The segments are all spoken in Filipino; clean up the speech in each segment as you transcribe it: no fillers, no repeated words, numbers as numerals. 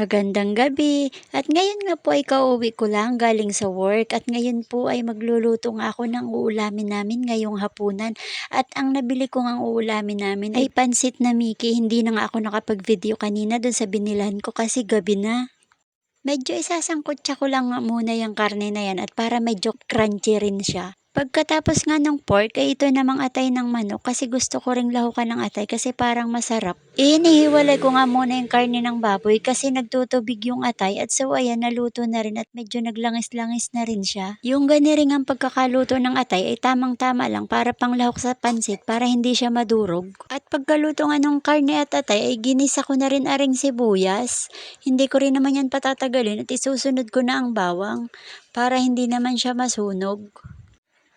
Magandang gabi. At ngayon nga po ay kauwi ko lang galing sa work at ngayon po ay magluluto nga ako ng uulamin namin ngayong hapunan. At ang nabili ko ngang uulamin namin ay pansit na Mickey. Hindi na nga ako nakapag-video kanina dun sa binilhan ko kasi gabi na. Medyo isasangkutsa ko lang nga muna yung karne na yan at para medyo crunchy rin siya. Pagkatapos nga ng pork ay ito namang atay ng manok kasi gusto ko ring lahukan ng atay kasi parang masarap. Inihiwalay ko nga muna yung karne ng baboy kasi nagtutubig yung atay at so ayan naluto na rin at medyo naglangis-langis na rin siya. Yung ganiring ang pagkakaluto ng atay ay tamang-tama lang para panglahok sa pansit para hindi siya madurog. At pagkaluto nga ng karne at atay ay ginisa ko na rin aring sibuyas. Hindi ko rin naman yan patatagalin at isusunod ko na ang bawang para hindi naman siya masunog.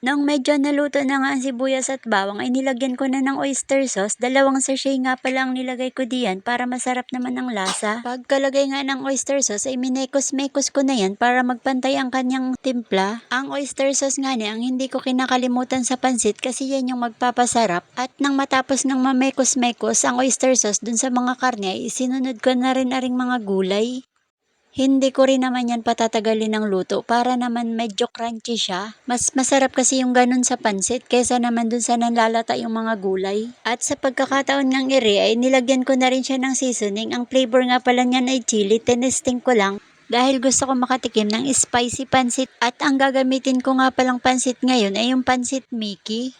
Nang medyo naluto na nga ang sibuyas at bawang ay nilagyan ko na ng oyster sauce. 2 sachet nga pala ang nilagay ko diyan para masarap naman ang lasa. Pagkalagay nga ng oyster sauce ay minekos-mekos ko na yan para magpantay ang kanyang timpla. Ang oyster sauce nga niya ang hindi ko kinakalimutan sa pansit kasi yan yung magpapasarap. At nang matapos ng mamekos-mekos ang oyster sauce dun sa mga karne ay isinunod ko na rin aring mga gulay. Hindi ko rin naman yan patatagalin ng luto para naman medyo crunchy siya. Mas masarap kasi yung ganun sa pansit kaysa naman dun sa nalalata yung mga gulay. At sa pagkakataon ng iri ay nilagyan ko na rin siya ng seasoning. Ang flavor nga pala niyan ay chili, tinesting ko lang. Dahil gusto ko makatikim ng spicy pansit at ang gagamitin ko nga palang pansit ngayon ay yung pansit Mickey.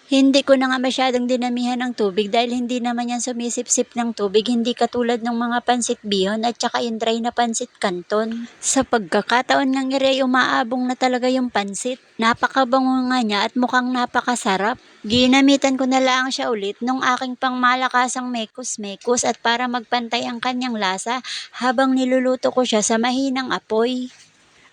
Hindi ko na nga masyadong dinamihan ng tubig dahil hindi naman yan sumisip-sip ng tubig, hindi katulad ng mga pansit bihon at saka yung dry na pansit canton. Sa pagkakataon ng iri ay umaabong na talaga yung pansit. Napakabango nga niya at mukhang napakasarap. Ginamitan ko na lang siya ulit nung aking pangmalakasang mekos-mekos at para magpantay ang kanyang lasa habang niluluto ko siya sa mahinang apoy.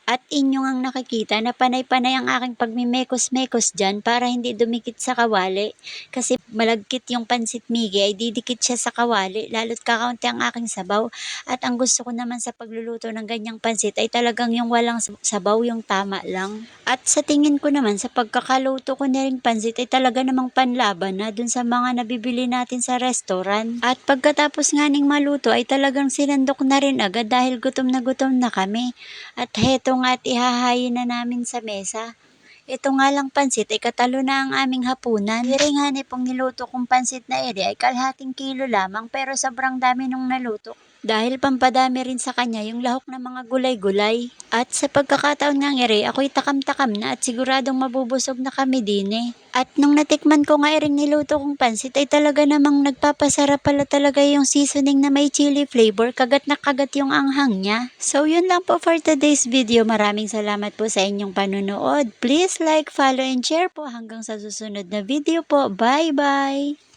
At inyo ngang nakikita na panay-panay ang aking pagmimekos-mekos dyan para hindi dumikit sa kawali. Kasi malagkit yung pansit Mickey ay didikit siya sa kawali lalo't kakaunti ang aking sabaw. At ang gusto ko naman sa pagluluto ng ganyang pansit ay talagang yung walang sabaw, yung tama lang. At sa tingin ko naman sa pagkakaluto ko na rin pansit ay talaga namang panlaban na dun sa mga nabibili natin sa restaurant. At pagkatapos nga ning maluto ay talagang sinandok na rin agad dahil gutom na kami. At heto nga at ihahayin na namin sa mesa. Ito nga lang pansit ay katalo na ang aming hapunan. Hiringan pong niluto kong pansit na iri ay 1/2 kilo lamang pero sobrang dami nung naluto. Dahil pampadami rin sa kanya yung lahok ng mga gulay-gulay. At sa pagkakataon ng iri, ako'y takam-takam na at siguradong mabubusog na kami din eh. At nung natikman ko nga iring niluto kong pansit ay talaga namang nagpapasarap pala talaga yung seasoning na may chili flavor. Kagat na kagat yung anghang niya. So yun lang po for today's video. Maraming salamat po sa inyong panunood. Please like, follow, and share po hanggang sa susunod na video po. Bye-bye!